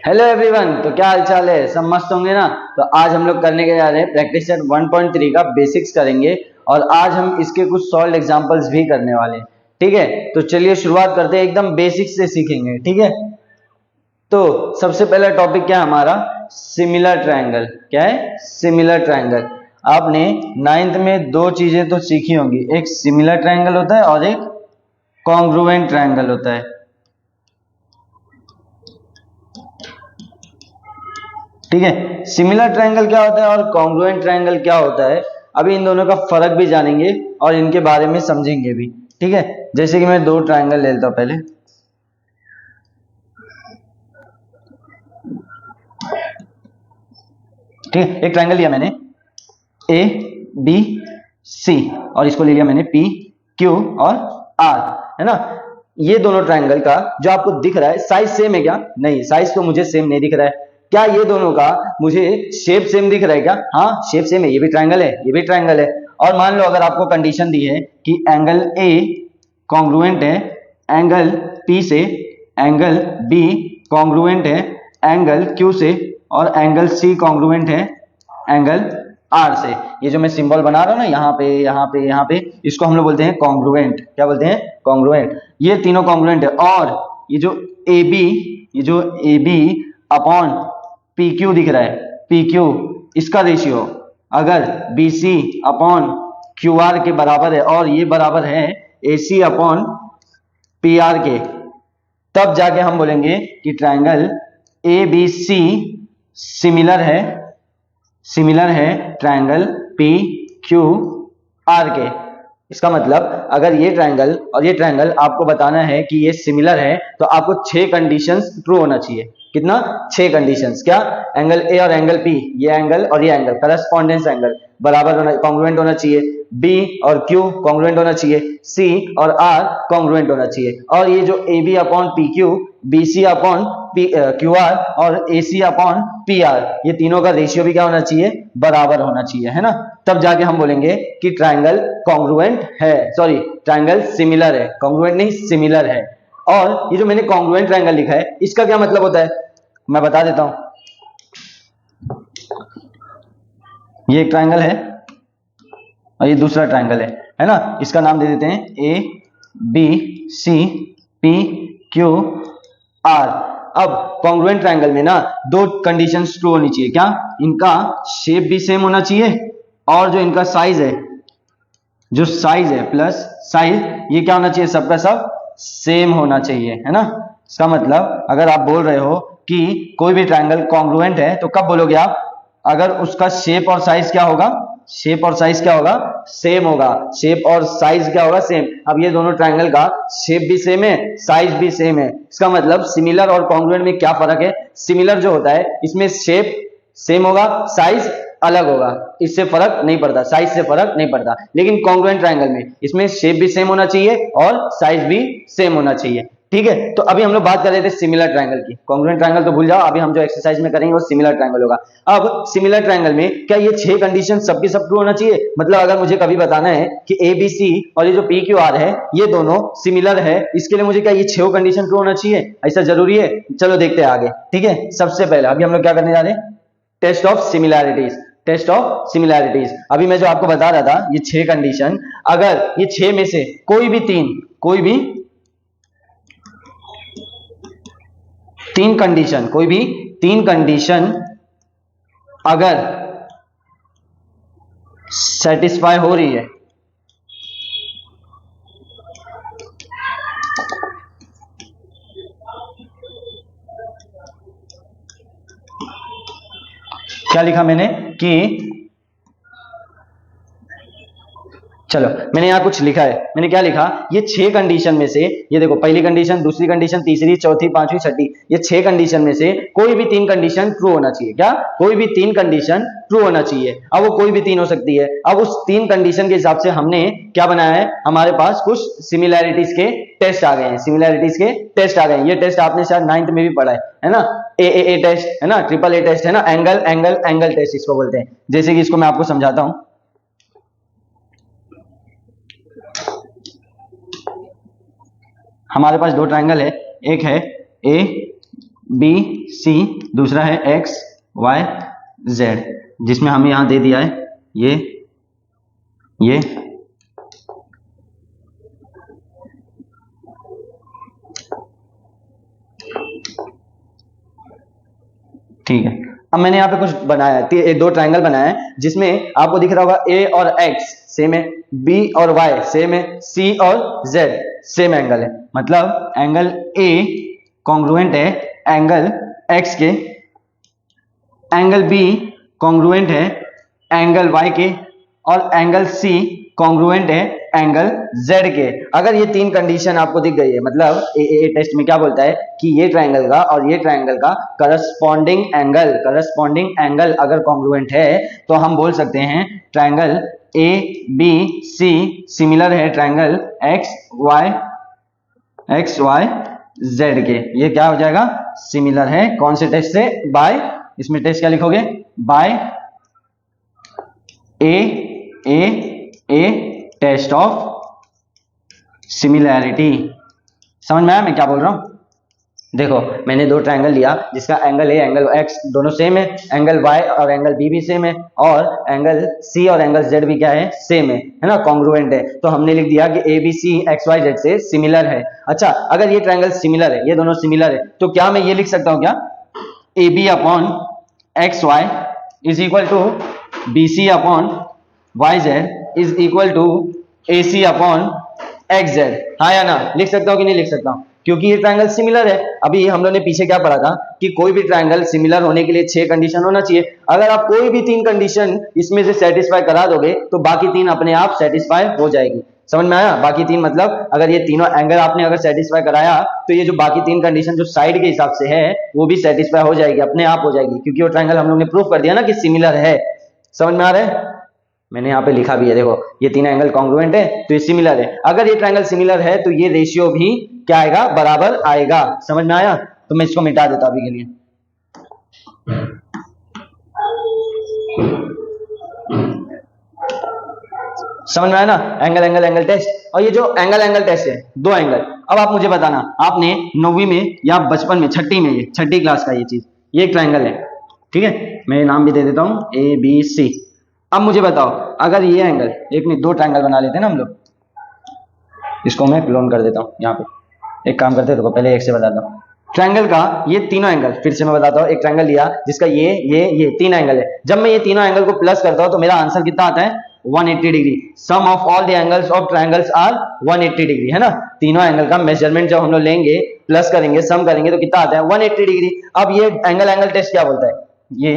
Hello everyone. तो क्या हाल चाल है? सब मस्त होंगे ना? तो आज हम लोग करने के जा रहे हैं प्रैक्टिस सेट 1.3 का बेसिक्स करेंगे और आज हम इसके कुछ सॉल्व एग्जांपल्स भी करने वाले हैं। ठीक है, तो चलिए शुरुआत करते हैं, एकदम बेसिक्स से सीखेंगे। ठीक है, तो सबसे पहला टॉपिक क्या है हमारा? Similar triangle. क्या है? Similar triangle. आपने नाइन्थ में दो चीजें तो सीखी होंगी, एक सिमिलर ट्रायंगल होता है और एक कॉन्ग्रुएंट ट्रायंगल होता है। ठीक है, सिमिलर ट्रायंगल क्या होता है और कॉन्ग्रुएंट ट्रायंगल क्या होता है, अभी इन दोनों का फर्क भी जानेंगे और इनके बारे में समझेंगे भी। ठीक है, जैसे कि मैं दो ट्रायंगल ले लेता हूं पहले। ठीक है, एक ट्रायंगल लिया मैंने ए बी सी और इसको ले लिया मैंने पी क्यू और आर, है ना। ये दोनों ट्रायंगल का जो आपको दिख रहा है साइज सेम है क्या? नहीं, साइज तो मुझे सेम नहीं दिख रहा है। क्या ये दोनों का मुझे शेप सेम दिख रहा है क्या? हाँ, शेप सेम है। ये भी ट्रायंगल है, ये भी ट्रायंगल है। और मान लो अगर आपको कंडीशन दी है कि एंगल ए कॉन्ग्रुएंट है एंगल पी से, एंगल बी कॉन्ग्रुएंट है एंगल क्यू से और एंगल सी कॉन्ग्रुएंट है एंगल आर से। ये जो मैं सिंबल बना रहा हूं ना, यहाँ पे यहाँ पे यहाँ पे, इसको हम लोग बोलते हैं कॉन्ग्रुएंट। क्या बोलते हैं? कॉन्ग्रुएंट। ये तीनों कॉन्ग्रुएंट है। और ये जो ए बी, ये जो A B upon P Q दिख रहा है, पी क्यू, इसका रेशियो अगर B C upon Q R के बराबर है और ये बराबर है A C upon P R के, तब जाके हम बोलेंगे कि triangle A B C similar है, सिमिलर है ट्रायंगल पी क्यू आर के। इसका मतलब अगर ये ट्रायंगल और ये ट्रायंगल आपको बताना है कि ये सिमिलर है तो आपको 6 कंडीशंस ट्रू होना चाहिए। कितना? 6 कंडीशंस। क्या? एंगल ए और एंगल पी, ये एंगल और ये एंगल करस्पॉन्डेंस एंगल बराबर होना, कॉन्ग्रुएंट होना चाहिए। बी और क्यू कॉन्ग्रुएंट होना चाहिए। सी और आर कॉन्ग्रुएंट होना चाहिए। और ये जो A B upon P Q, B C upon Q R और A C upon P R, ये तीनों का रेशियो भी क्या होना चाहिए? बराबर होना चाहिए, है ना। तब जाके हम बोलेंगे कि ट्रायंगल कॉन्ग्रुएंट है, सॉरी ट्रायंगल सिमिलर है, कॉन्ग्रुएंट नहीं सिमिलर है। और ये जो मैंने कॉन्ग्रुएंट ट्रायंगल लिखा है, इसका क्या मतलब होता है मैं बता देता हूं। ये एक ट्रायंगल है और ये दूसरा ट्रायंगल है ना। इसका नाम दे देते हैं A B C P Q R. अब कॉन्ग्रुएंट ट्रायंगल में ना दो कंडीशंस ट्रू होनी चाहिए। क्या? इनका शेप भी सेम होना चाहिए और जो इनका साइज है, जो साइज है प्लस साइज, ये क्या होना चाहिए? सबका सब सेम होना चाहिए, है ना। इसका मतलब अगर आप बोल रहे हो कि कोई भी ट्रायंगल कॉन्ग्रुएंट है तो कब बोलोगे आप? अगर उसका शेप और साइज क्या होगा? शेप और साइज क्या होगा? सेम होगा। शेप और साइज क्या होगा? सेम। अब ये दोनों ट्रायंगल का शेप भी सेम है, साइज भी सेम है। इसका मतलब सिमिलर और कॉन्ग्रुएंट में क्या फर्क है? सिमिलर जो होता है इसमें शेप सेम होगा, साइज अलग होगा, इससे फर्क नहीं पड़ता, साइज से फर्क नहीं पड़ता। लेकिन कॉन्ग्रुएंट ट्रायंगल में इसमें शेप भी सेम होना चाहिए और साइज भी सेम होना चाहिए। ठीक है, तो अभी हम लोग बात कर रहे थे सिमिलर ट्रायंगल की। कॉन्ग्रुएंट ट्रायंगल तो भूल जाओ, अभी हम जो एक्सरसाइज में करेंगे वो सिमिलर ट्रायंगल होगा। अब सिमिलर ट्रायंगल में क्या ये 6 कंडीशन सबके सब ट्रू होना चाहिए? मतलब अगर मुझे कभी बताना है कि ए बी सी और ये जो पी क्यू आर है ये दोनों सिमिलर है, इसके लिए मुझे क्या ये 6 कंडीशन ट्रू होना चाहिए? ऐसा जरूरी है? चलो देखते हैं आगे। ठीक है, सबसे पहले अभी हम लोग क्या करने जा रहे हैं? Test of similarities. Test of similarities. अभी मैं जो आपको बता रहा था ये 6 कंडीशन, अगर ये 6 में से कोई भी तीन कंडीशन, कोई भी 3 कंडीशन अगर सेटिस्फाई हो रही है, क्या लिखा मैंने कि, चलो मैंने यहां कुछ लिखा है। मैंने क्या लिखा? ये 6 कंडीशन में से, ये देखो पहली कंडीशन, दूसरी कंडीशन, तीसरी, चौथी, पांचवी, छठी, ये 6 कंडीशन में से कोई भी 3 कंडीशन ट्रू होना चाहिए। क्या? कोई भी 3 कंडीशन ट्रू होना चाहिए। अब वो कोई भी 3 हो सकती है। अब उस 3 कंडीशन के हिसाब से हमने क्या बनाया है? हमारे पास कुछ सिमिलैरिटीज के टेस्ट आ गए हैं। सिमिलैरिटीज के टेस्ट आ गए हैं। ये टेस्ट आपने शायद 9th में भी पढ़ा है ना। ए टेस्ट है ना, ट्रिपल ए टेस्ट है ना, एंगल एंगल एंगल टेस्ट इसको बोलते हैं। जैसे कि इसको मैं आपको समझाता हूं। हमारे पास दो ट्रायंगल है, एक है ए बी सी, दूसरा है एक्स वाई जेड, जिसमें हमें यहां दे दिया है ये ठीक है। अब मैंने यहाँ पे कुछ बनाया है, दो ट्रायंगल बनाया है, जिसमें आपको दिख रहा होगा ए और एक्स सेम है, बी और वाई सेम है, सी और जेड सेम एंगल है। मतलब एंगल ए कॉन्ग्रुएंट है एंगल एक्स के, एंगल बी कॉन्ग्रुएंट है एंगल वाई के, और एंगल सी कॉन्ग्रुएंट है एंगल जेड के। अगर ये तीन कंडीशन आपको दिख गई है, मतलब ए टेस्ट में क्या बोलता है कि ये ट्रायंगल का और ये ट्रायंगल का करस्पॉन्डिंग एंगल अगर कॉन्ग्रुएंट है, तो हम बोल सकते हैं triangle A B C similar है ट्रायंगल एक्स वाई जेड के। ये क्या हो जाएगा, सिमिलर है। कौन से टेस्ट से, बाय, इसमें टेस्ट क्या लिखोगे, by A test of similarity. समझ में आया मैं क्या बोल रहा हूं? देखो मैंने दो ट्रायंगल लिया जिसका एंगल ए एंगल एक्स दोनों सेम है, एंगल वाई और एंगल बी भी सेम है, और एंगल सी और एंगल जेड भी क्या है, सेम है ना, कॉन्ग्रुएंट है। तो हमने लिख दिया कि A B C X Y Z से सिमिलर है। अच्छा, अगर ये ट्रायंगल सिमिलर है, ये दोनों सिमिलर है, तो क्या मैं ये लिख सकता हूं क्या, A B upon X Y is equal to B C upon Y Z is equal to A C upon X Z, हाँ या ना? लिख सकता हूं कि नहीं लिख सकता हूं? क्योंकि ये ट्रायंगल सिमिलर है। अभी हम लोगों ने पीछे क्या पढ़ा था कि कोई भी ट्रायंगल सिमिलर होने के लिए 6 कंडीशन होना चाहिए। अगर आप कोई भी 3 कंडीशन इसमें से सेटिस्फाई करा दोगे तो बाकी 3 अपने आप सेटिस्फाई हो जाएगी। समझ में आया? बाकी 3 मतलब अगर ये तीनों एंगल आपने अगर सेटिस्फाई कराया तो ये जो बाकी 3 कंडीशन जो साइड के हिसाब से है वो भी सेटिस्फाई हो जाएगी, अपने आप हो जाएगी, क्योंकि वो ट्रायंगल हम लोग ने प्रूव कर दिया ना कि सिमिलर है। समझ में आ रहा है? मैंने यहाँ पे लिखा भी है, देखो ये तीन एंगल कॉन्ग्रुएंट है तो ये सिमिलर है। अगर ये ट्रायंगल सिमिलर है तो ये रेशियो भी क्या आएगा, बराबर आएगा। समझ में आया? तो मैं इसको मिटा देता अभी के लिए। समझ में आया ना? Angle test. और ये जो एंगल टेस्ट है, दो एंगल। अब आप मुझे बताना, आपने 9वीं में या बचपन में, छठी में, ये छठी क्लास का ये चीज, ये एक ट्रायंगल है, ठीक है, मैं नाम भी दे देता हूं ए बी सी। अब मुझे बताओ, अगर ये एंगल, एक नहीं दो ट्रायंगल बना लेते हैं ना हम लोग, इसको मैं क्लोन कर देता हूं यहाँ पे। एक काम करते हैं, देखो पहले एक से बताता हूँ ट्रायंगल का ये तीनों एंगल। फिर से मैं बताता हूँ, एक ट्रायंगल लिया जिसका ये तीन एंगल है। जब मैं ये तीनों एंगल को प्लस करता हूं तो मेरा आंसर कितना आता है, 180 degree. Sum of all the angles of triangles are 180 degree, है ना? तीनों एंगल का मेजरमेंट जब हम लोग लेंगे, प्लस करेंगे, सम करेंगे तो कितना आता है, 180 डिग्री। अब ये एंगल टेस्ट क्या बोलता है, ये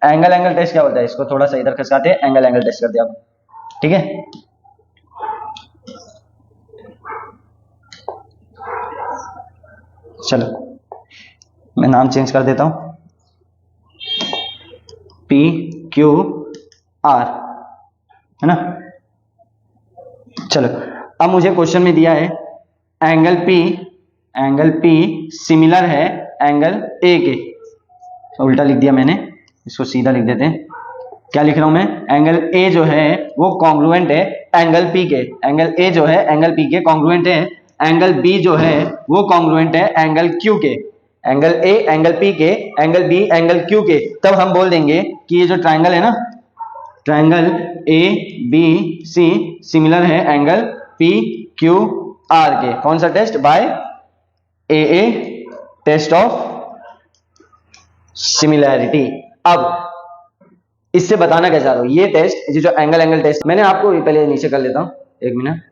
एंगल टेस्ट क्या बोलता है, इसको थोड़ा सा इधर खसकाते हैं, एंगल टेस्ट कर दिया, ठीक है। चलो मैं नाम चेंज कर देता हूं, पी क्यू आर, है ना? चलो अब मुझे क्वेश्चन में दिया है एंगल पी सिमिलर है एंगल ए के। उल्टा लिख दिया मैंने, इसको सीधा लिख देते हैं। क्या लिख रहा हूं मैं, एंगल ए जो है वो कॉन्ग्रुएंट है एंगल पी के, एंगल ए जो है एंगल पी के कॉन्ग्रुएंट है, एंगल बी जो है वो कॉन्ग्रुएंट है एंगल क्यू के। एंगल ए एंगल पी के, एंगल बी एंगल क्यू के। तब हम बोल देंगे कि ये जो ट्रायंगल है ना, triangle A B C similar है एंगल पी क्यू आर के। कौन सा test, by A test of similarity. अब इससे बताना क्या चाह रहा हूं, ये टेस्ट, ये जो एंगल टेस्ट, मैंने आपको पहले नीचे कर लेता हूं, एक मिनट।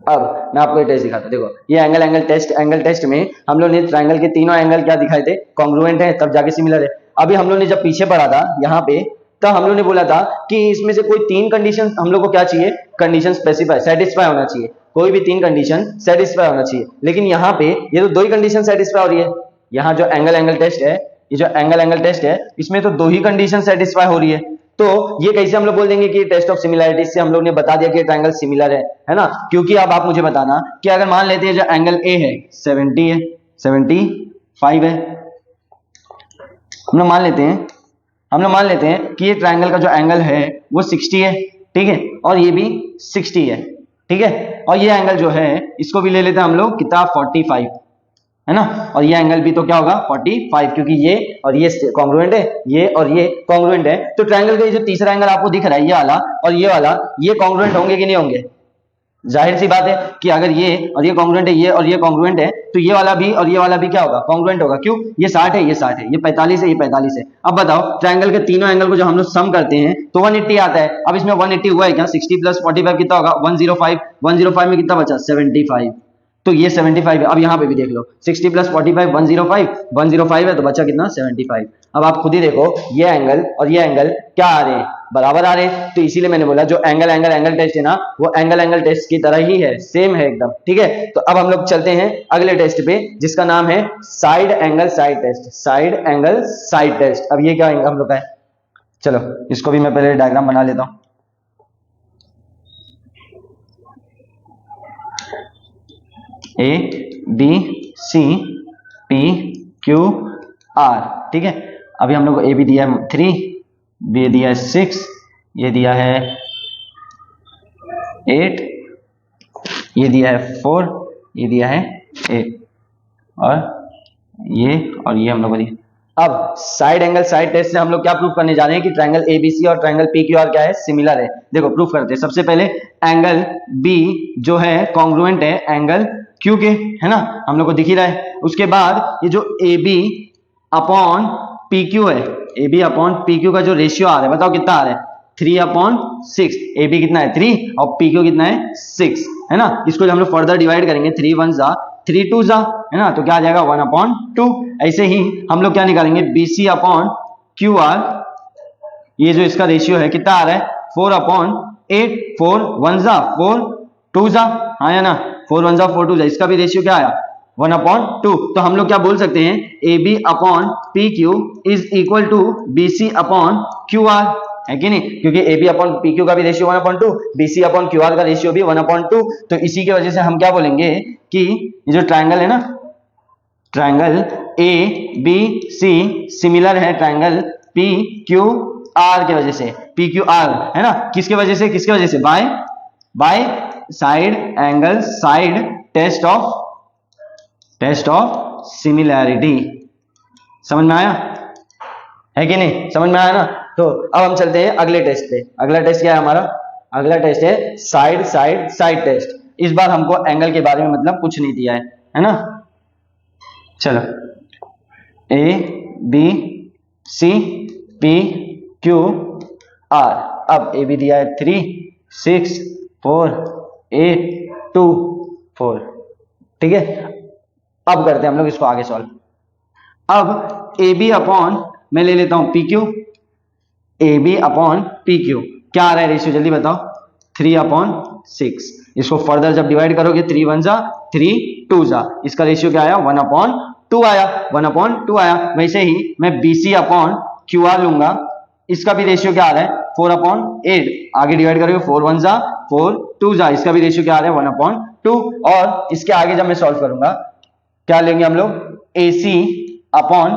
अब मैं आपको ये टेस्ट दिखाता हूं। देखो ये एंगल टेस्ट में हम लोग ने ट्रायंगल के तीनों एंगल क्या दिखाए थे, कॉन्ग्रुएंट है, तब जाके सिमिलर है। अभी हम लोग ने जब पीछे पढ़ा था यहाँ पे, तब हम लोग ने बोला था कि इसमें से कोई 3 कंडीशन हम लोग को क्या चाहिए, कंडीशन स्पेसिफाई, सेटिस्फाई होना चाहिए, कोई भी 3 कंडीशन सेटिस्फाई होना चाहिए। लेकिन यहाँ पे ये तो 2 ही कंडीशन सेटिस्फाई हो रही है। यहाँ जो एंगल टेस्ट है, ये जो एंगल टेस्ट है, इसमें तो 2 ही कंडीशन सेटिस्फाई हो रही है। तो ये कैसे हम लोग बोल देंगे कि टेस्ट ऑफ सिमिलैरिटी से हम लोग ने बता दिया कि ट्रायंगल सिमिलर है ना? क्योंकि अब आप मुझे बताना कि अगर मान लेते हैं जो एंगल ए है 70 है, 75 है, हम लोग मान लेते हैं कि ये ट्रायंगल का जो एंगल है वो 60 है, ठीक है, और ये भी 60 है, ठीक है, और ये एंगल जो है इसको भी ले लेते हैं हम लोग कितना, 45, है ना, और ये एंगल भी तो क्या होगा 45, क्योंकि ये और ये कॉन्ग्रुएंट है, ये और ये कॉन्ग्रुएंट है। तो ट्रायंगल का ये जो तीसरा एंगल आपको दिख रहा है ये वाला और ये वाला, ये कॉन्ग्रुएंट होंगे कि नहीं होंगे? जाहिर सी बात है कि अगर ये और ये कॉन्ग्रुएंट है, ये और ये कॉन्ग्रुएंट है, तो ये वाला भी और ये वाला भी क्या होगा? कॉन्ग्रुएंट होगा। क्यों? ये 60 है, ये 60 है, ये 45 है, ये 45 है। अब बताओ ट्रायंगल के तीनों एंगल को जब हम लोग सम करते हैं तो 180 आता है। अब इसमें 180 हुआ है क्या? 60 प्लस 45 कितना होगा? 105। 105 में कितना बचा? 75। तो ये 75 है। अब यहाँ पे भी देख लो 60 प्लस 45 105, 105 है तो बचा कितना? 75। अब आप खुद ही देखो ये एंगल और ये एंगल क्या आ रहे हैं? बराबर आ रहे हैं। तो इसीलिए मैंने बोला जो एंगल एंगल एंगल टेस्ट है ना, वो एंगल एंगल टेस्ट की तरह ही है, सेम है एकदम। ठीक है, तो अब हम लोग चलते हैं अगले टेस्ट पे जिसका नाम है side angle side test. Side angle side test. अब ये क्या हम लोग का है? चलो इसको भी मैं पहले डायग्राम बना लेता हूं। A B C P Q R. ठीक है, अभी हम लोग को ए बी दिया है 3, बी दिया है 6, ये दिया है 8, ये दिया है 4, ये दिया है 8 और ये हम लोग को दिया। अब साइड एंगल साइड टेस्ट से हम लोग क्या प्रूफ करने जा रहे हैं कि ट्रायंगल एबीसी और ट्रायंगल पीक्यूआर क्या है? सिमिलर है। देखो प्रूफ करते हैं। सबसे पहले एंगल बी जो है कॉन्ग्रुएंट है एंगल क्यू के, है ना, हम लोग को दिख ही रहा है। उसके बाद ये जो A B upon P Q है, A B upon P Q का जो रेशियो आ रहा है, बताओ कितना आ रहा है? 3/6। ए बी कितना है? 3 और पी क्यू कितना है? 6, है ना। इसको जब हम लोग फर्दर डिवाइड करेंगे 3 1 जा 3 2 जा, है ना, तो क्या आ जाएगा? 1/2। ऐसे ही हम लोग क्या निकालेंगे? BC अपॉन क्यू आर, ये जो इसका रेशियो है कितना आ रहा है? 4/8। 4 1 जा 4 2 जा, हाँ या ना, 4 1 जा 4 2 जा, इसका भी रेशियो क्या आया? 1/2। तो हम लोग क्या बोल सकते हैं? AB upon P Q is equal to BC upon Q R, है कि नहीं? क्योंकि AB अपॉन पी क्यू का भी ratio 1/2, BC upon Q are का रेशियो भी 1/2। तो इसी की वजह से हम क्या बोलेंगे कि ये जो ट्रायंगल है ना, triangle A B C similar है ट्रायंगल पी क्यू आर के वजह से। पी क्यू आर है ना, किसके वजह से? किसके वजह से? By side angle side test of similarity. समझ में आया है कि नहीं? समझ में आया ना। तो अब हम चलते हैं अगले टेस्ट पे। अगला टेस्ट क्या है हमारा? अगला टेस्ट है साइड साइड साइड टेस्ट। इस बार हमको एंगल के बारे में मतलब कुछ नहीं दिया है ना। चलो A B C P Q R. अब ए बी दिया है 3 6 4 8 2 4। ठीक है, अब करते हैं हम लोग इसको आगे सॉल्व। अब ए बी अपॉन मैं ले लेता हूं P Q, A B upon P Q क्या आ रहा है रेशियो? जल्दी बताओ। 3/6। इसको फर्दर जब डिवाइड करोगे 3 1 जा 3 2 जा, इसका रेशियो क्या आया? 1/2 आया। 1/2 आया। वैसे ही मैं BC अपॉन क्यू आर लूंगा, इसका भी रेशियो क्या आ रहा है? 4/8। आगे डिवाइड करोगे 4 1 जा 4 2 जा, इसका भी रेशियो क्या आ रहा है? 1/2। और इसके आगे जब मैं सॉल्व करूंगा क्या लेंगे हम लोग? AC अपॉन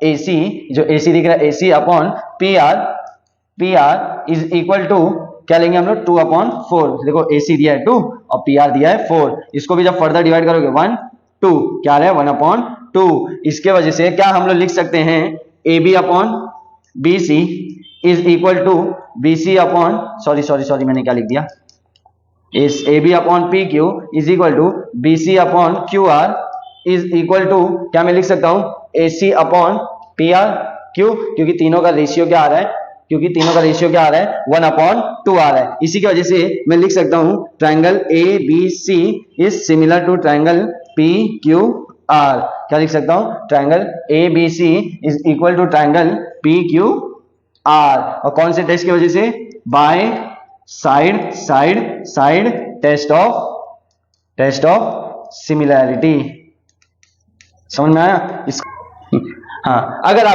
AC, जो AC दिख रहा है AC upon P R is equal to क्या लेंगे हम लोग? 2/4। देखो AC दिया है 2 और PR दिया है 4। इसको भी जब फर्दर डिवाइड करोगे 1 2 क्या आ रहा है? 1/2। इसके वजह से क्या हम लोग लिख सकते हैं? AB upon BC is equal to BC upon sorry मैंने क्या लिख दिया? इस AB upon PQ is equal to BC upon QR is equal to क्या मैं लिख सकता हूं? AC upon PR। क्यों? क्योंकि तीनों का रेशियो क्या आ रहा है? 1/2 आ रहा है। इसी की वजह से मैं लिख सकता हूं triangle ABC is similar to triangle PQR। क्या लिख सकता हूं? Triangle ABC is equal to triangle PQR। और कौन से टेस्ट की वजह से? By side side side test of similarity. समझ में आया? हाँ, अगर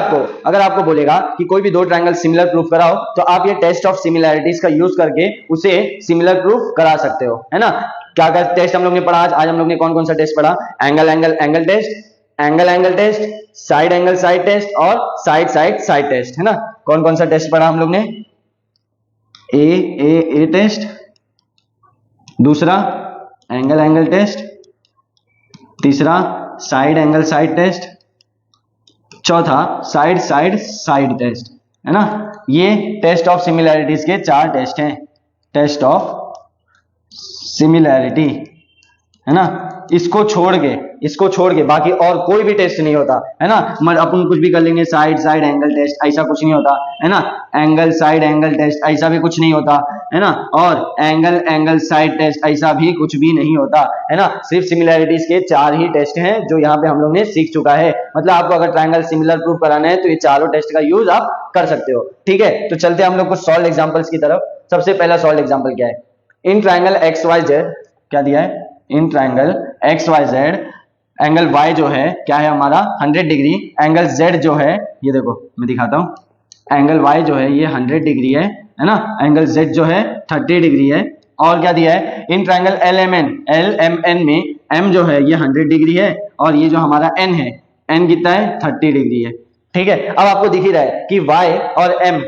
आपको बोलेगा कि कोई भी दो ट्रायंगल सिमिलर प्रूफ कराओ तो आप ये टेस्ट ऑफ सिमिलैरिटीज का यूज करके उसे सिमिलर प्रूफ करा सकते हो, है ना। क्या क्या टेस्ट हम लोग ने पढ़ा आज हम लोग ने कौन सा टेस्ट पढ़ा? Angle angle angle test, side angle side test और साइड साइड साइड टेस्ट, है ना। कौन सा टेस्ट पढ़ा हम लोग ने? ए टेस्ट, दूसरा एंगल एंगल टेस्ट, तीसरा साइड एंगल साइड टेस्ट, चौथा साइड साइड साइड टेस्ट, है ना। ये टेस्ट ऑफ सिमिलैरिटीज के 4 टेस्ट हैं, टेस्ट ऑफ सिमिलैरिटी, है ना। इसको छोड़ के बाकी और कोई भी टेस्ट नहीं होता, है ना। मतलब अपन कुछ भी कर लेंगे, साइड साइड एंगल टेस्ट ऐसा कुछ नहीं होता, है ना। एंगल साइड एंगल टेस्ट ऐसा भी कुछ नहीं होता, है ना। और एंगल एंगल साइड टेस्ट ऐसा भी कुछ भी नहीं होता, है ना। सिर्फ सिमिलैरिटीज के 4 ही टेस्ट हैं जो यहाँ पे हम लोग ने सीख चुका है। मतलब आपको अगर ट्रायंगल सिमिलर प्रूव कराना है तो ये चारों टेस्ट का यूज आप कर सकते हो, ठीक है। तो चलते हम लोग कुछ सॉल्व एग्जांपल्स की तरफ। सबसे पहला सॉल्व एग्जांपल क्या है, in triangle X Y Z, क्या दिया है, in triangle X Y Z angle y जो है क्या है हमारा 100 डिग्री, एंगल z जो है ये देखो मैं दिखाता हूँ, एंगल y जो है ये 100 डिग्री है ना। एंगल z जो है 30 डिग्री है। और क्या दिया है, इन ट्रायंगल LMN में m जो है ये 100 डिग्री है और ये जो हमारा n है, n कितना है 30 डिग्री है, ठीक है। अब आपको दिख ही रहा है कि y और m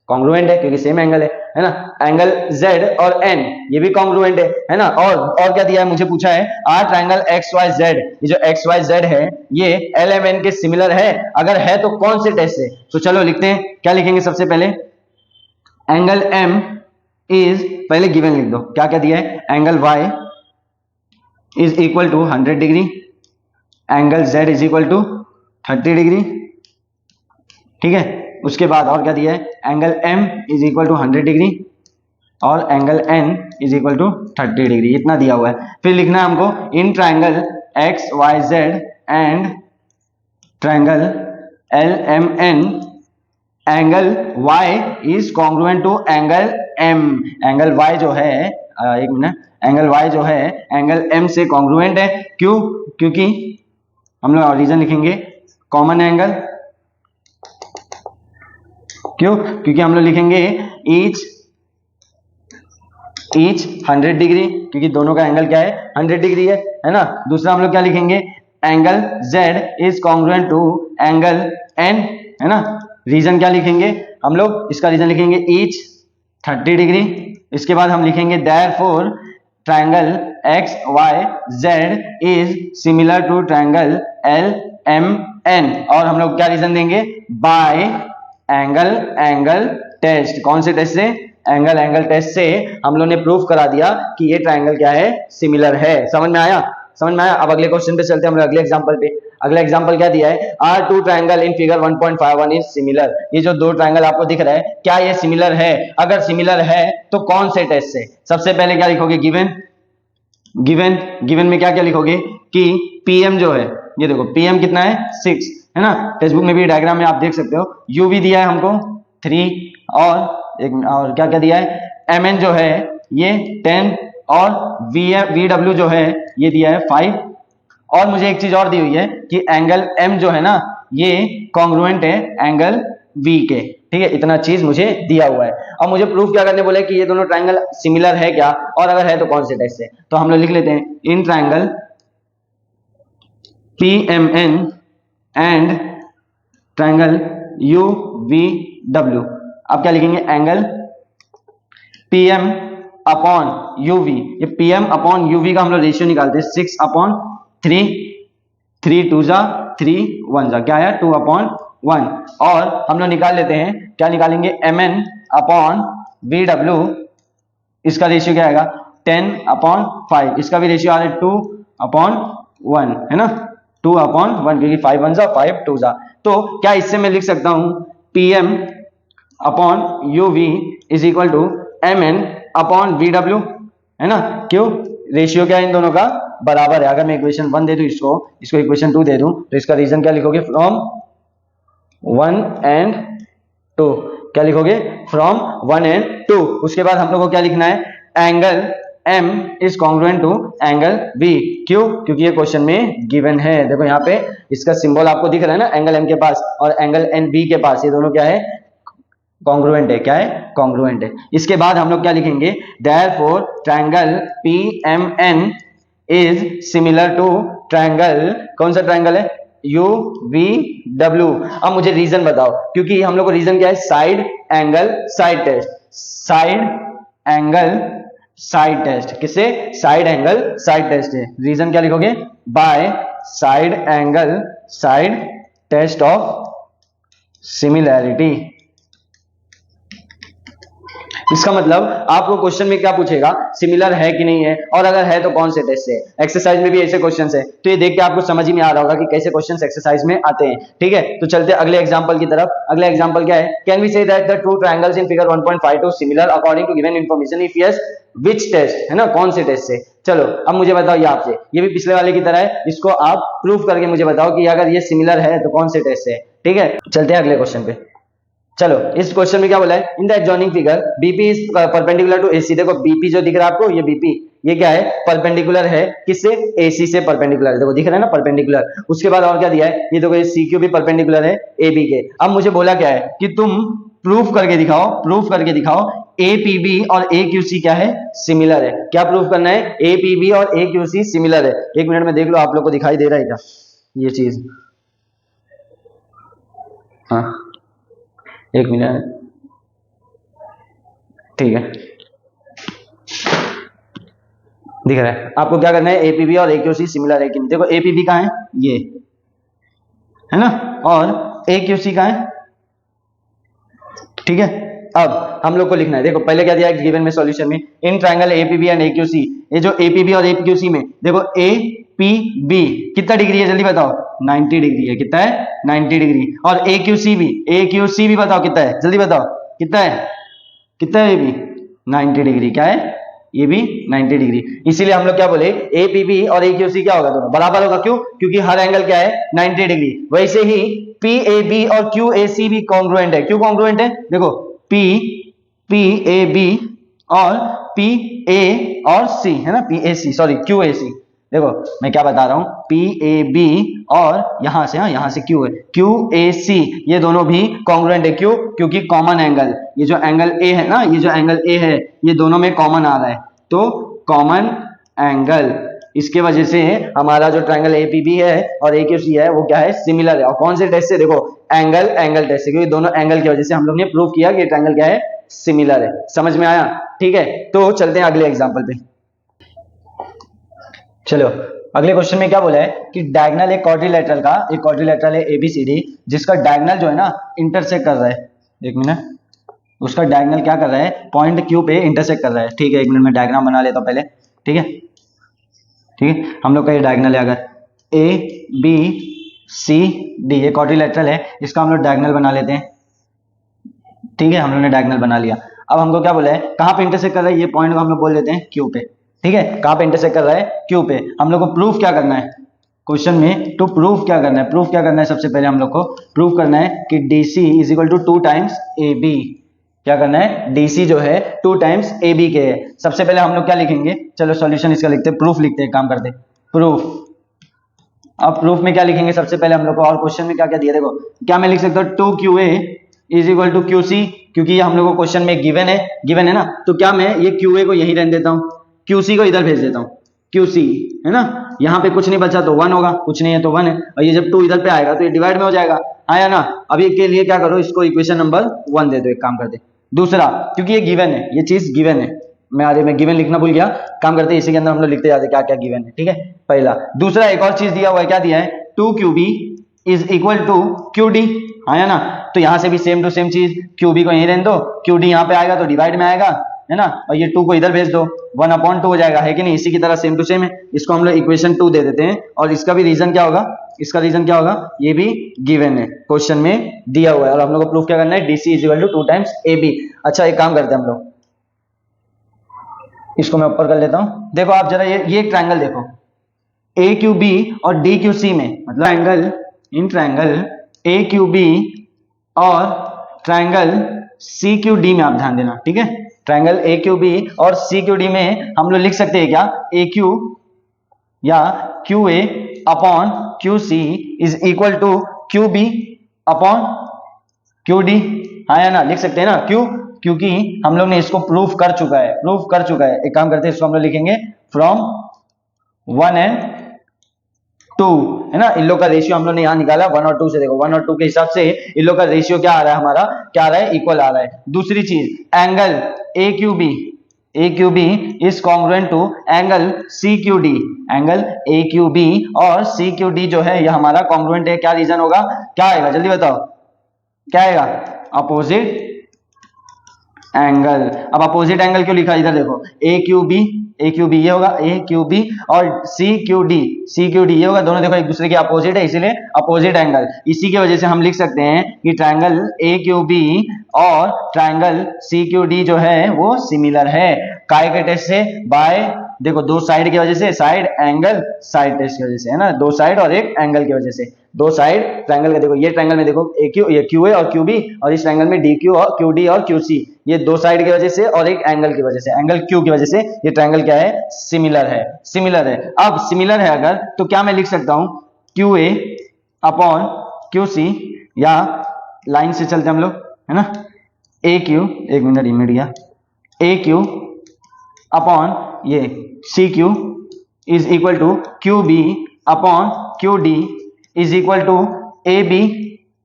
कॉन्ग्रुएंट है क्योंकि सेम एंगल है ना। एंगल z और n ये भी कॉन्ग्रुएंट है ना। और क्या दिया है, मुझे पूछा है आर ट्रायंगल XYZ, ये जो XYZ है ये LMN के सिमिलर है, अगर है तो कौन से टेस्ट से। तो चलो लिखते हैं, क्या लिखेंगे सबसे पहले, एंगल m इज, पहले गिवन लिख दो, क्या क्या दिया है, angle y is equal to 100 degree, angle z is equal to 30 degree, ठीक है। उसके बाद और क्या दिया है, angle m is equal to 100 degree और angle n is equal to 30 degree, इतना दिया हुआ है। फिर लिखना है हमको in triangle XYZ and triangle LMN angle y is congruent to angle m, angle y जो है एक मिनट, एंगल y जो है एंगल m से कॉन्ग्रुएंट है। क्यों, क्योंकि हम लोग रीजन लिखेंगे कॉमन एंगल, क्यों, क्योंकि हम लोग लिखेंगे ईच 100 डिग्री, क्योंकि दोनों का एंगल क्या है 100 डिग्री है ना। दूसरा हम लोग क्या लिखेंगे, angle z is congruent to angle n, है ना। रीजन क्या लिखेंगे हम लोग, इसका रीजन लिखेंगे ईच 30 डिग्री। इसके बाद हम लिखेंगे therefore triangle XYZ is similar to triangle LMN, और हम लोग क्या रीजन देंगे, बाय एंगल एंगल टेस्ट। कौन से टेस्ट से, एंगल एंगल टेस्ट से हम लोग ने प्रूफ करा दिया कि ये ट्रायंगल क्या है, सिमिलर है। समझ में आया, समझ में आया। अब अगले क्वेश्चन पे चलते हैं, हम लोग अगले एग्जांपल पे। अगला एग्जांपल क्या दिया है, are two triangle in figure 1.51 is similar. ये जो दो ट्रायंगल आपको दिख रहा है, क्या ये सिमिलर है, अगर सिमिलर है तो कौन से टेस्ट से। सबसे पहले क्या लिखोगे, गिवन में क्या क्या लिखोगे कि PM जो है, ये देखो PM कितना है 6, है ना। टेक्स्ट बुक में भी डायग्राम में आप देख सकते हो, UV दिया है हमको 3, और क्या क्या दिया है, MN जो है ये 10 और VW जो है ये दिया है 5। और मुझे एक चीज और दी हुई है कि एंगल M जो है ना ये कॉन्ग्रुएंट है एंगल V के, ठीक है। इतना चीज मुझे दिया हुआ है। अब मुझे प्रूफ क्या करने बोले कि ये दोनों ट्रायंगल सिमिलर है क्या, और अगर है तो कौन से टेस्ट से। तो हम लोग लिख लेते हैं in triangle PMN and triangle UVW। अब क्या लिखेंगे, एंगल PM अपॉन UV, ये PM अपॉन UV का हम लोग रेशियो निकालते हैं 6/3, 3 2 जा 3 1 जा, क्या है 2/1। और हम लोग निकाल लेते हैं, क्या निकालेंगे, MN अपॉन VW, इसका रेशियो क्या आएगा 10/5, इसका भी रेशियो आ रहा है 2/1, है ना 2/1, क्योंकि 5 1 जा 5 2 जा। तो क्या इससे मैं लिख सकता हूं PM upon UV is equal to MN upon VW, है ना। क्यों, रेशियो क्या है इन दोनों का बराबर है। अगर मैं इक्वेशन 1 दे दूं इसको इक्वेशन 2 दे दूं तो इसका रीजन क्या लिखोगे, फ्रॉम 1 and 2, क्या लिखोगे, फ्रॉम 1 and 2। उसके बाद हम लोग को क्या लिखना है, angle M is congruent to angle V। क्यों, क्योंकि ये क्वेश्चन में गिवन है। देखो यहाँ पे इसका सिंबल आपको दिख रहा है ना, एंगल M के पास और एंगल NB के पास, ये दोनों क्या है, कॉन्ग्रुएंट है। क्या है, कॉन्ग्रुएंट है। इसके बाद हम लोग क्या लिखेंगे, therefore triangle PMN is similar to triangle, कौन सा ट्रायंगल है, UVW। अब मुझे रीजन बताओ, क्योंकि हम लोग को रीजन क्या है, side angle side test, side angle side test, किससे, साइड एंगल साइड टेस्ट है। रीजन क्या लिखोगे, by side angle, side test of similarity. इसका मतलब आपको क्वेश्चन में क्या पूछेगा, सिमिलर है कि नहीं है, और अगर है तो कौन से टेस्ट से। एक्सरसाइज में भी ऐसे क्वेश्चन है, तो ये देख के आपको समझ ही में आ रहा होगा कि कैसे क्वेश्चन एक्सरसाइज में आते हैं। ठीक है, तो चलते अगले एग्जांपल की तरफ। अगला एग्जांपल क्या है, can we say that the two triangles in figure 1.52 similar according to given information, if yes which test, है ना, कौन से टेस्ट से। चलो अब मुझे बताओ, ये आपसे, ये भी पिछले वाले की तरह है, इसको आप प्रूफ करके मुझे बताओ कि अगर ये सिमिलर है तो कौन से टेस्ट से। ठीक है, चलते हैं अगले क्वेश्चन पे। चलो इस क्वेश्चन में क्या बोला है, in the adjoining figure BP is perpendicular to AC. देखो बीपी जो दिख रहा है आपको, ये बीपी, ये क्या है, परपेंडिकुलर है किससे, एसी से परपेंडिकुलर है। देखो दिख रहा है ना परपेंडिकुलर। उसके बाद और क्या दिया है, ये देखो ये सीक्यू भी परपेंडिकुलर है एबी के। अब मुझे बोला क्या है कि तुम प्रूफ करके दिखाओ, प्रूफ करके दिखाओ एपीबी और एक्यूसी क्या है, सिमिलर है। क्या प्रूफ करना है, एपीबी और एक्यूसी सिमिलर है। एक मिनट में देख लो आप लोग को दिखाई दे रहा है क्या ये चीज, हाँ एक मिनट, ठीक है दिख रहा है आपको। क्या करना है, एपीबी और एक्यूसी सिमिलर है कि नहीं। देखो एपीबी कहाँ है, ये है ना, और एक्यूसी कहाँ है। ठीक है, अब हम लोग को लिखना है, देखो पहले क्या दिया है गिवन में सॉल्यूशन में, इन ट्रायंगल एपीबी एंड एक्यूसी। ये जो एपीबी और एक्यूसी में देखो एपीबी कितना डिग्री है जल्दी बताओ, 90 डिग्री है। कितना है, 90 डिग्री। और एक्यूसी भी, एक्यूसी भी बताओ कितना है, जल्दी बताओ कितना है, कितना है, ये भी 90 डिग्री। क्या है, ये भी 90 डिग्री। इसीलिए हम लोग क्या बोले, एपीबी और एक्यूसी क्या होगा, दोनों बराबर होगा। क्यों, क्योंकि हर एंगल क्या है, 90 डिग्री। वैसे ही पीएबी और क्यूएसी भी कॉन्ग्रुएंट है। क्यों कॉन्ग्रुएंट है, देखो पीएबी और पीए और सी है ना, पीएसी सॉरी क्यूएसी। देखो मैं क्या बता रहा हूं, पीएबी और यहां से, हाँ यहां से क्यू है, क्यूएसी, ये दोनों भी कॉन्ग्रुएंट है। क्यों, क्योंकि कॉमन एंगल, ये जो एंगल ए है ना, ये जो एंगल ए है, ये दोनों में कॉमन आ रहा है, तो कॉमन एंगल, इसके वजह से हमारा जो ट्रायंगल एपीबी है और एक्यूसी है वो क्या है, सिमिलर है। और कौन से टेस्ट से, देखो एंगल, एंगल टेस्ट से, क्योंकि दोनों एंगल की वजह से हम लोग ने प्रूव किया कि ट्रायंगल क्या है, सिमिलर है। समझ में आया, ठीक है। तो चलते हैं अगले एग्जांपल पे। चलो अगले क्वेश्चन में क्या बोला है कि डायगोनल एक क्वाड्रिलेटरल का, एक क्वाड्रिलेटरल है एबीसीडी, जिसका डायगोनल जो है ना इंटरसेक्ट कर रहा है, एक मिनट, उसका डायगोनल क्या कर रहा है, पॉइंट क्यू पे इंटरसेक्ट कर रहा है। ठीक है, एक मिनट में डायग्राम बना लेता हूं पहले। ठीक है, ठीक है, हम लोग का ये डायगोनल है, अगर ए बी सी डी, ये क्वाड्रिलेटरल है, इसका हम लोग डायगोनल बना लेते हैं। ठीक है, हम लोग ने डायगोनल बना लिया। अब हमको क्या बोला है, कहां पे इंटरसेक्ट कर रहा है, ये पॉइंट को हम लोग बोल देते हैं क्यू पे। ठीक है, कहां पे इंटरसेक्ट कर रहा है, क्यू पे। हम लोग को प्रूफ क्या करना है क्वेश्चन में, टू प्रूफ क्या करना है, प्रूफ क्या करना है, सबसे पहले हम लोग को प्रूफ करना है कि DC is equal to 2 times A B. क्या करना है, डीसी जो है 2 टाइम्स ए बी के है। सबसे पहले हम लोग क्या लिखेंगे, चलो सॉल्यूशन इसका लिखते हैं, प्रूफ लिखते हैं, काम करते हैं प्रूफ। अब प्रूफ में क्या लिखेंगे सबसे पहले हम लोग को, और क्वेश्चन में क्या क्या दिया, देखो क्या मैं लिख सकता हूँ, 2QA is equal to QC, क्योंकि ये हम लोग को क्वेश्चन में गिवन है, गिवन है ना, तो क्या मैं ये QA को यहीं रहने देता हूँ, QC को इधर भेज देता हूँ, QC है ना, यहाँ पे कुछ नहीं बचा तो 1 होगा, कुछ नहीं है तो 1 है, और ये जब 2 इधर पे आएगा तो ये डिवाइड में हो जाएगा, आया ना। अभी के लिए क्या करो, इसको इक्वेशन नंबर 1 दे दो, एक काम करते। दूसरा, क्योंकि ये गिवन है, ये चीज गिवन है, मैं गिवन लिखना भूल गया, काम करते इसी के अंदर हम लोग लिखते जाते क्या क्या गिवन है। ठीक है, पहला। दूसरा एक और चीज दिया हुआ है, क्या दिया है, 2QB is equal to QD, आया ना, तो यहां से भी सेम टू सेम चीज, QB को यहीं रहने दो, QD यहाँ पे आएगा तो डिवाइड में आएगा, है ना, और ये 2 को इधर भेज दो, 1/2 हो जाएगा, है कि नहीं, इसी की तरह सेम टू सेम है। इसको हम लोग इक्वेशन 2 दे देते हैं, और इसका भी रीजन क्या होगा, इसका रीजन क्या होगा, ये भी गिवन है, क्वेश्चन में दिया हुआ है, और हम लोग को प्रूफ क्या करना है, DC is equal to 2 times AB। अच्छा एक काम करते हैं हम लोग, इसको मैं ऊपर कर लेता हूं। देखो आप जरा ये एक ट्रायंगल देखो, AQB और DQC में, मतलब एंगल, इन ट्रायंगल AQB और ट्रायंगल CQD में आप ध्यान देना। ठीक है, ट्रायंगल AQB और CQD में हम लोग लिख सकते हैं क्या, AQ या QA upon QC is equal to QB upon QD, हाँ या ना, लिख सकते हैं ना। क्यों, क्योंकि हम लोग ने इसको प्रूफ कर चुका है, प्रूफ कर चुका है। एक काम करते हैं, इसको हम लोग लिखेंगे फ्रॉम 1 and 2, है ना, इन लोग का रेशियो हम लोग ने यहाँ निकाला 1 और 2 से। देखो 1 और 2 के हिसाब से इन लोग का रेशियो क्या आ रहा है, हमारा क्या आ रहा है, इक्वल आ रहा है। दूसरी चीज, angle AQB AQB is congruent to angle CQD। Angle AQB और CQD जो है ये हमारा कॉन्ग्रुएंट है। क्या रीजन होगा, क्या आएगा जल्दी बताओ, क्या आएगा, अपोजिट एंगल। अब अपोजिट एंगल क्यों लिखा, इधर देखो, AQB ये होगा AQB और CQD ये होगा, दोनों देखो एक दूसरे के अपोजिट है, इसीलिए अपोजिट एंगल। इसी की वजह से हम लिख सकते हैं कि ट्रायंगल AQB और ट्रायंगल CQD जो है वो सिमिलर है। काय के टेस्ट से, बाय देखो दो साइड की वजह से, साइड एंगल साइड टेस्ट की वजह से, है ना, दो साइड और एक एंगल की वजह से, दो साइड ट्रायंगल का। देखो ये ट्रायंगल में देखो ये QA और QB, और इस ट्रायंगल में DQ और QD और QC, ये दो साइड की वजह से और एक एंगल की वजह से, एंगल Q की वजह से ये ट्रायंगल क्या है, सिमिलर है, सिमिलर है। अब सिमिलर है अगर, तो क्या मैं लिख सकता हूं, QA अपॉन QC, या लाइन से चलते हम लोग, है ना, AQ, एक मिनट इमिट गया, AQ अपॉन ये CQ is equal to QB upon QD is equal to AB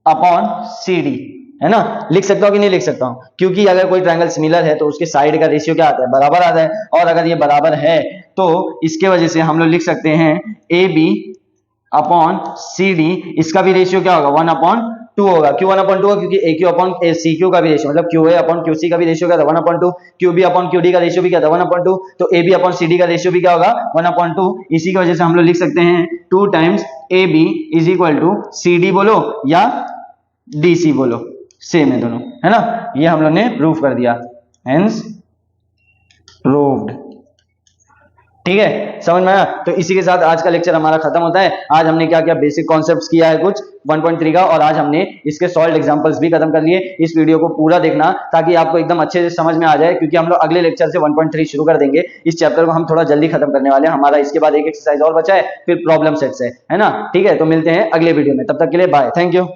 upon CD, है ना। लिख सकता हूं कि नहीं लिख सकता हूं, क्योंकि अगर कोई ट्रायंगल सिमिलर है तो उसके साइड का रेशियो क्या आता है, बराबर आता है, और अगर ये बराबर है तो इसके वजह से हम लोग लिख सकते हैं AB अपॉन CD, इसका भी रेशियो क्या होगा, 1/2 होगा। क्यों 1/2 होगा, क्योंकि AQ अपॉन CQ का भी रेशियो, मतलब QA अपॉन QC का भी रेशियो क्या था, 1/2, QB अपॉन QD का रेशियो भी क्या था, 1/2, तो AB अपॉन CD का रेशियो भी क्या होगा, 1/2। इसी की वजह से हम लोग लिख सकते हैं 2 times AB is equal to CD बोलो या DC बोलो, सेम है दोनों, है ना। ये हम लोग ने प्रूफ कर दिया, हेंस प्रूव्ड। ठीक है, समझ में आया। तो इसी के साथ आज का लेक्चर हमारा खत्म होता है। आज हमने क्या क्या बेसिक कॉन्सेप्ट्स किया है कुछ 1.3 का, और आज हमने इसके सॉल्व एग्जांपल्स भी खत्म कर लिए। इस वीडियो को पूरा देखना ताकि आपको एकदम अच्छे से समझ में आ जाए, क्योंकि हम लोग अगले लेक्चर से 1.3 शुरू कर देंगे। इस चैप्टर को हम थोड़ा जल्दी खत्म करने वाले हैं, हमारा इसके बाद एक एक्सरसाइज और बचा है, फिर प्रॉब्लम सेट्स है ना। ठीक है, तो मिलते हैं अगले वीडियो में, तब तक के लिए बाय, थैंक यू।